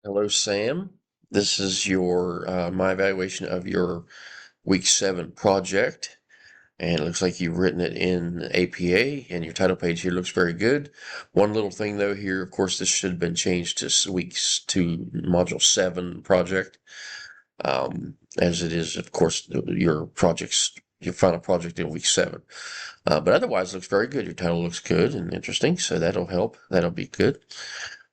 Hello, Sam. This is your my evaluation of your week 7 project, and it looks like you've written it in APA, and your title page here looks very good. One little thing though here, of course, this should have been changed to to Module 7 project, as it is, of course, your final project in week 7. But otherwise, it looks very good. Your title looks good and interesting, so that'll help. That'll be good.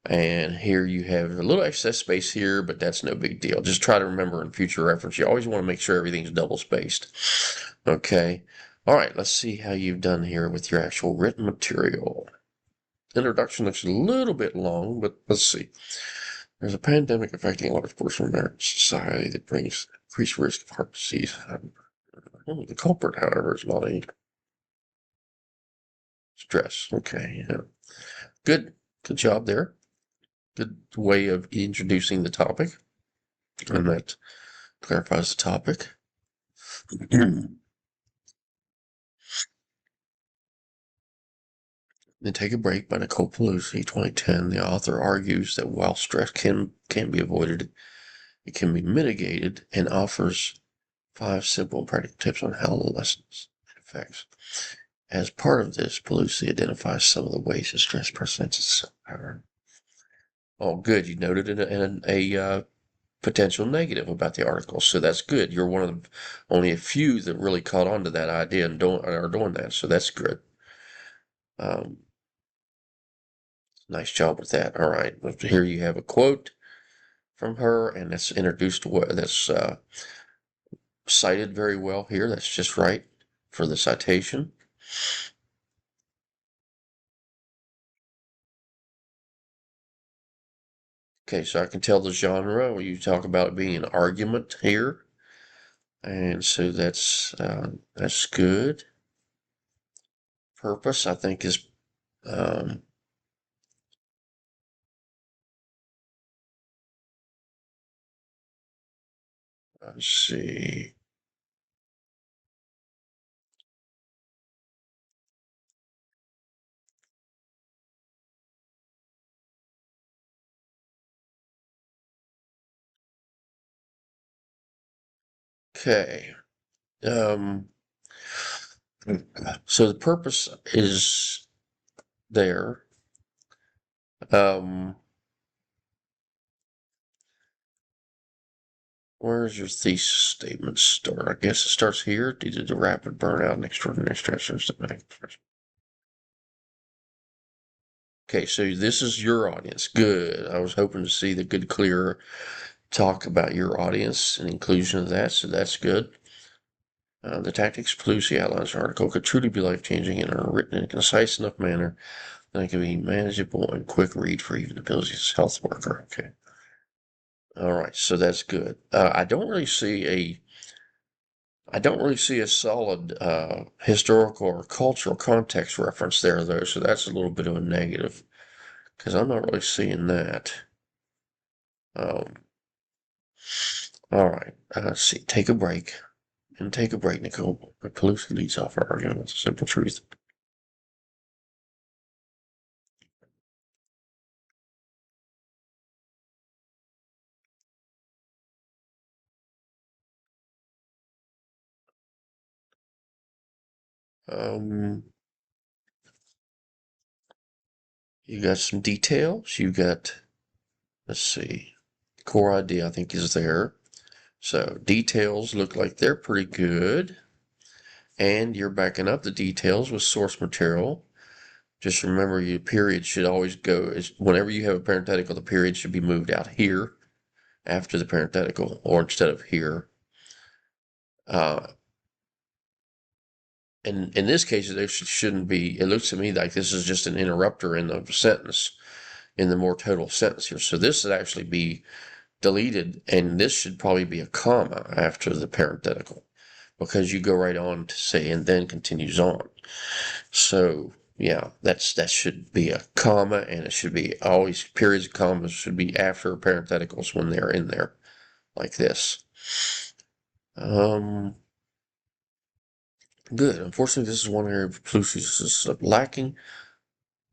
And here you have a little excess space here, but that's no big deal. Just try to remember in future reference, you always want to make sure everything's double spaced. Okay. All right, let's see how you've done here with your actual written material. Introduction looks a little bit long, but let's see. There's a pandemic affecting a large portion of American society that brings increased risk of heart disease. The culprit, however, is not a stress. Okay, yeah. Good job there. Good way of introducing the topic, and that clarifies the topic. Then Take a Break by Nicole Pelusi, 2010. The author argues that while stress can be avoided, it can be mitigated, and offers 5 simple and practical tips on how the lessons and effects. As part of this, Pelusi identifies some of the ways that stress presents itself. Oh, good. You noted a potential negative about the article, so that's good. You're one of only a few that really caught on to that idea and are doing that, so that's good. Nice job with that. All right, here you have a quote from her, and that's introduced. That's cited very well here. That's just right for the citation. Okay, so I can tell the genre when you talk about it being an argument here, and so that's good. Purpose, I think, is let's see. Okay. So the purpose is there. Where's your thesis statement start? I guess it starts here due to the rapid burnout and extraordinary stressors that make. Okay, so this is your audience. Good. I was hoping to see the good, clear talk about your audience and inclusion of that, so that's good. The tactics Pelusi outlines article could truly be life-changing and are written in a concise enough manner that it can be manageable and quick read for even the Pelusi's health worker. Okay. All right, so that's good. I don't really see a solid historical or cultural context reference there, though, so that's a little bit of a negative because I'm not really seeing that. Um, all right, let's see. Take a break. And take a break, Nicole. Pelusi leads off our argument. It's a simple truth. Um, you got some details. You got, let's see, core idea I think is there. So details look like they're pretty good. And you're backing up the details with source material. Just remember your period should always go, whenever you have a parenthetical, the period should be moved out here after the parenthetical or instead of here. And in this case, there shouldn't be, it looks to me like this is just an interrupter in the sentence, in the more total sentence here. So this should actually be deleted, and this should probably be a comma after the parenthetical because you go right on to say, and then continues on. So yeah, that should be a comma, and it should be always periods of commas should be after parentheticals when they're in there, like this. Good. Unfortunately, this is one area of Pelusi's is lacking.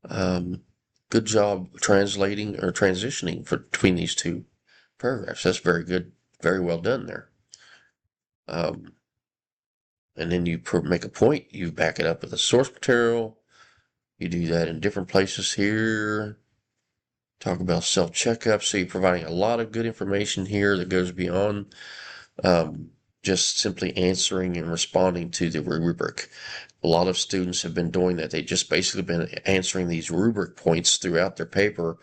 Good job translating or transitioning between these two paragraphs. That's very good. Very well done there. And then you make a point, you back it up with a source material. You do that in different places here. Talk about self-checkup. So you're providing a lot of good information here that goes beyond just simply answering and responding to the rubric. A lot of students have been doing that. They've just basically been answering these rubric points throughout their paper,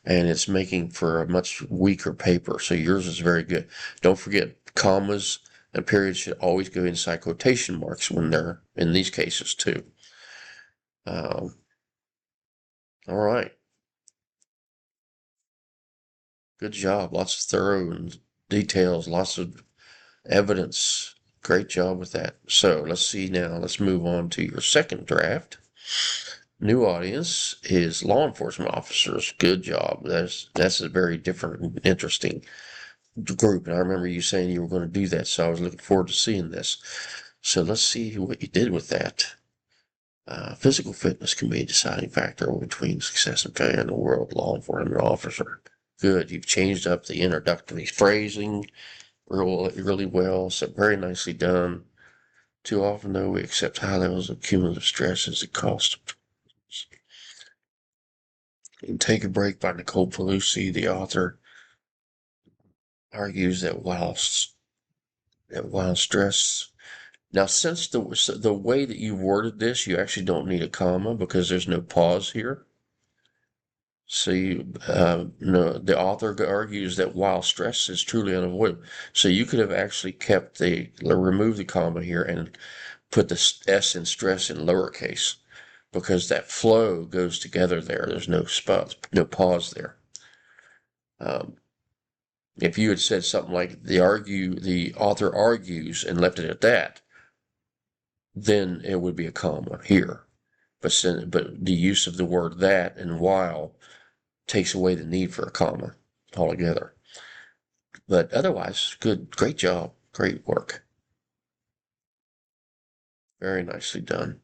and it's making for a much weaker paper. So yours is very good. Don't forget, commas and periods should always go inside quotation marks when they're in these cases too. All right. Good job. Lots of thorough and details, lots of evidence. Great job with that. So let's see now. Let's move on to your second draft. New audience is law enforcement officers. Good job. That's a very different and interesting group. And I remember you saying you were going to do that, so I was looking forward to seeing this. So let's see what you did with that. Physical fitness can be a deciding factor between success and failure in the world of law enforcement officer. Good. You've changed up the introductory phrasing really well. So very nicely done. Too often, though, we accept high levels of cumulative stress as the cost of. In Take a Break by Nicole Pelusi, the author, argues that while stress. Now, since the way that you worded this, you actually don't need a comma because there's no pause here. So no, the author argues that while stress is truly unavoidable, so you could have actually removed the comma here and put the S in stress in lowercase, because that flow goes together there. There's no pause there. If you had said something like the author argues and left it at that, then it would be a comma here. But the use of the word that and while takes away the need for a comma altogether. But otherwise, great job, great work. Very nicely done.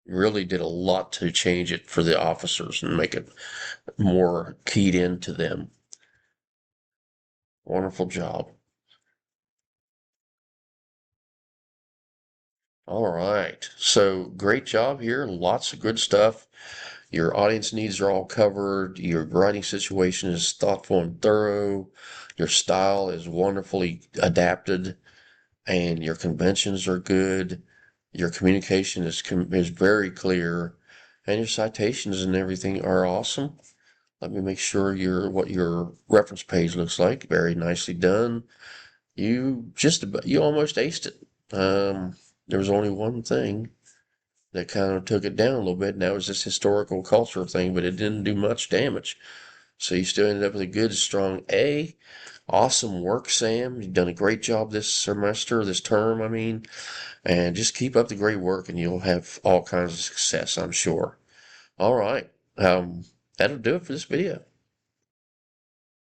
You really did a lot to change it for the officers and make it more keyed into them. Wonderful job. All right. So great job here. Lots of good stuff. Your audience needs are all covered. Your writing situation is thoughtful and thorough. Your style is wonderfully adapted, and your conventions are good. Your communication is very clear, and your citations and everything are awesome. Let me make sure what your reference page looks like. Very nicely done. You almost aced it. There was only one thing that kind of took it down a little bit, and that was this historical culture thing, but it didn't do much damage. So you still ended up with a good, strong A. Awesome work, Sam. You've done a great job this term, I mean, and just keep up the great work and you'll have all kinds of success, I'm sure. All right. That'll do it for this video.